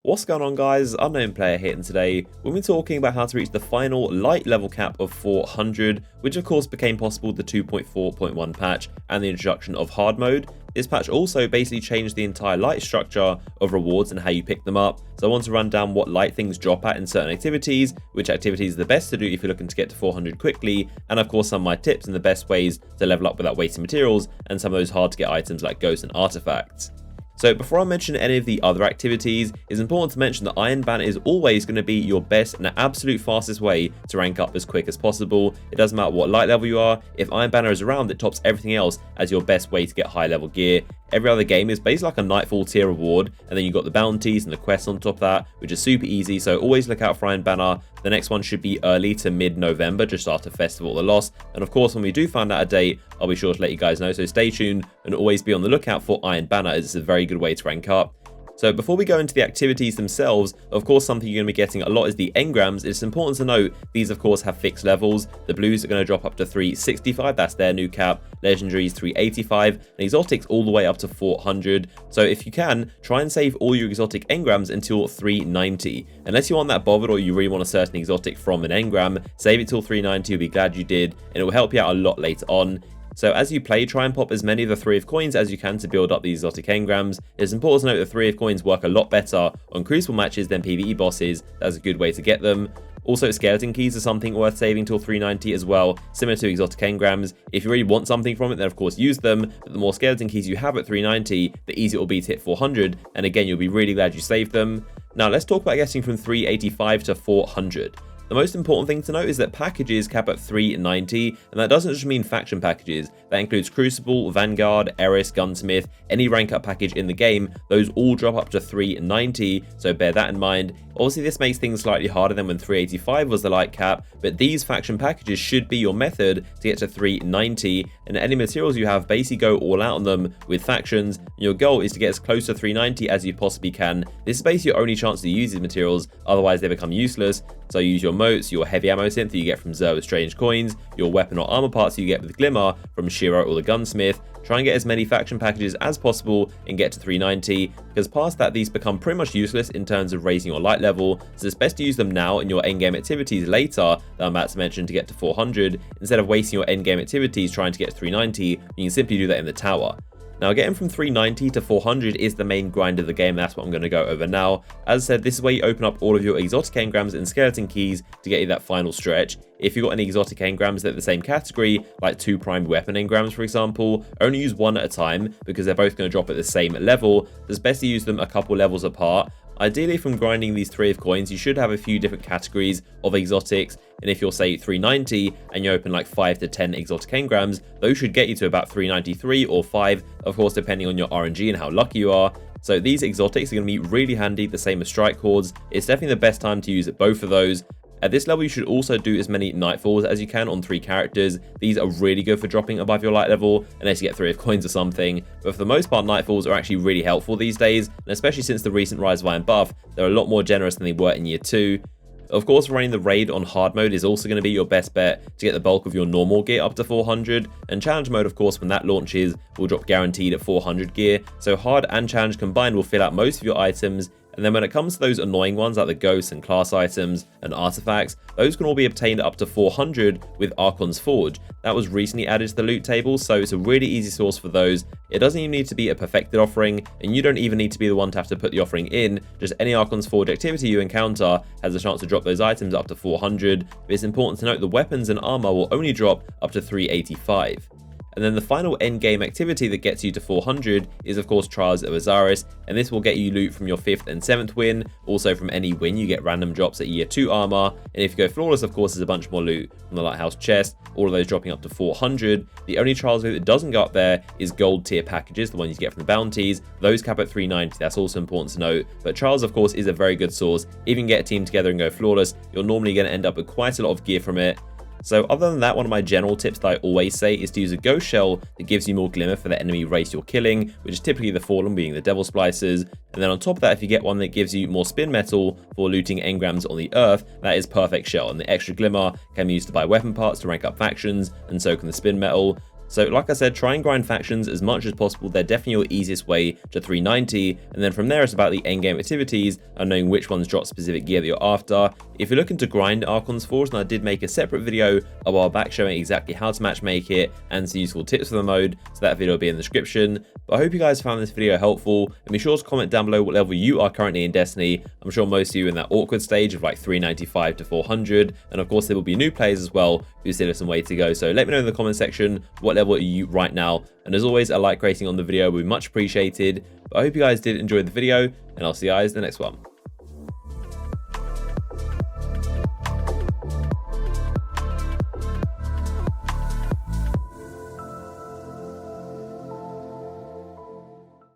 What's going on, guys? Unknown Player here, and today we'll be talking about how to reach the final light level cap of 400, which of course became possible with the 2.4.1 patch and the introduction of hard mode. This patch also basically changed the entire light structure of rewards and how you pick them up. So I want to run down what light things drop at in certain activities, which activities are the best to do if you're looking to get to 400 quickly, and of course some of my tips and the best ways to level up without wasting materials, and some of those hard to get items like ghosts and artifacts. So before I mention any of the other activities, it's important to mention that Iron Banner is always going to be your best and absolute fastest way to rank up as quick as possible. It doesn't matter what light level you are, if Iron Banner is around, it tops everything else as your best way to get high level gear. Every other game is basically like a Nightfall tier reward, and then you've got the bounties and the quests on top of that, which is super easy, so always look out for Iron Banner. The next one should be early to mid-November, just after Festival of the Lost, and of course when we do find out a date, I'll be sure to let you guys know, so stay tuned and always be on the lookout for Iron Banner, as it's a very good way to rank up. So before we go into the activities themselves, of course something you're going to be getting a lot is the Engrams. It's important to note these of course have fixed levels. The blues are going to drop up to 365, that's their new cap. Legendaries 385, and exotics all the way up to 400. So if you can, try and save all your exotic Engrams until 390. Unless you aren't that bothered or you really want a certain exotic from an Engram, save it till 390, you'll be glad you did, and it will help you out a lot later on. So as you play, try and pop as many of the 3 of coins as you can to build up these exotic engrams. It's important to note that 3 of coins work a lot better on crucible matches than PvE bosses. That's a good way to get them. Also, skeleton keys are something worth saving till 390 as well, similar to exotic engrams. If you really want something from it, then of course use them, but the more skeleton keys you have at 390, the easier it will be to hit 400, and again, you'll be really glad you saved them. Now let's talk about getting from 385 to 400. The most important thing to note is that packages cap at 390, and that doesn't just mean faction packages. That includes Crucible, Vanguard, Azeris, Gunsmith, any rank up package in the game. Those all drop up to 390, so bear that in mind. Obviously this makes things slightly harder than when 385 was the light cap, but these faction packages should be your method to get to 390, and any materials you have basically go all out on them with factions, and your goal is to get as close to 390 as you possibly can. This is basically your only chance to use these materials, otherwise they become useless. So use your motes, your heavy ammo synth that you get from Xur with strange coins, your weapon or armor parts you get with Glimmer from Shiro or the Gunsmith. Try and get as many faction packages as possible and get to 390, because past that these become pretty much useless in terms of raising your light level, so it's best to use them now in your endgame activities later that I'm about to mention to get to 400, instead of wasting your endgame activities trying to get to 390, you can simply do that in the tower. Now getting from 390 to 400 is the main grind of the game, that's what I'm going to go over now. As I said, this is where you open up all of your exotic engrams and skeleton keys to get you that final stretch. If you've got any exotic engrams that are the same category, like 2 primed weapon engrams for example, only use one at a time because they're both going to drop at the same level, so it's best to use them a couple levels apart. Ideally, from grinding these 3 of coins, you should have a few different categories of exotics, and if you're say 390 and you open like 5 to 10 exotic engrams, those should get you to about 393 or 5, of course depending on your RNG and how lucky you are. So these exotics are going to be really handy, the same as strike cords. It's definitely the best time to use both of those. At this level, you should also do as many Nightfalls as you can on 3 characters. These are really good for dropping above your light level, unless you get 3 of coins or something. But for the most part, Nightfalls are actually really helpful these days, and especially since the recent Rise of Iron buff, they're a lot more generous than they were in Year 2. Of course, running the raid on hard mode is also going to be your best bet to get the bulk of your normal gear up to 400, and challenge mode, of course, when that launches, will drop guaranteed at 400 gear, so hard and challenge combined will fill out most of your items. And then when it comes to those annoying ones like the ghosts and class items and artifacts, those can all be obtained up to 400 with Archon's Forge. That was recently added to the loot table, so it's a really easy source for those. It doesn't even need to be a perfected offering, and you don't even need to be the one to have to put the offering in. Just any Archon's Forge activity you encounter has a chance to drop those items up to 400, but it's important to note the weapons and armor will only drop up to 385. And then the final endgame activity that gets you to 400 is of course Trials of Azeris, and this will get you loot from your 5th and 7th win. Also from any win you get random drops at Year 2 armor, and if you go flawless of course there's a bunch more loot from the Lighthouse chest, all of those dropping up to 400. The only Trials loot that doesn't go up there is gold tier packages, the ones you get from the bounties. Those cap at 390, that's also important to note, but Trials of course is a very good source. If you can get a team together and go flawless, you're normally going to end up with quite a lot of gear from it. So other than that, one of my general tips that I always say is to use a ghost shell that gives you more glimmer for the enemy race you're killing, which is typically the Fallen, being the Devil Splicers. And then on top of that, if you get one that gives you more spin metal for looting engrams on the earth, that is perfect shell, and the extra glimmer can be used to buy weapon parts to rank up factions, and so can the spin metal. So like I said, try and grind factions as much as possible. They're definitely your easiest way to 390, and then from there it's about the endgame activities and knowing which ones drop specific gear that you're after. If you're looking to grind Archon's Forge, and I did make a separate video a while back showing exactly how to matchmake it and some useful tips for the mode, so that video will be in the description. But I hope you guys found this video helpful, and be sure to comment down below what level you are currently in Destiny. I'm sure most of you are in that awkward stage of like 395 to 400, and of course there will be new players as well who still have some way to go. So let me know in the comment section what level are you right now, and as always a like rating on the video would be much appreciated. But I hope you guys did enjoy the video, and I'll see you guys in the next one.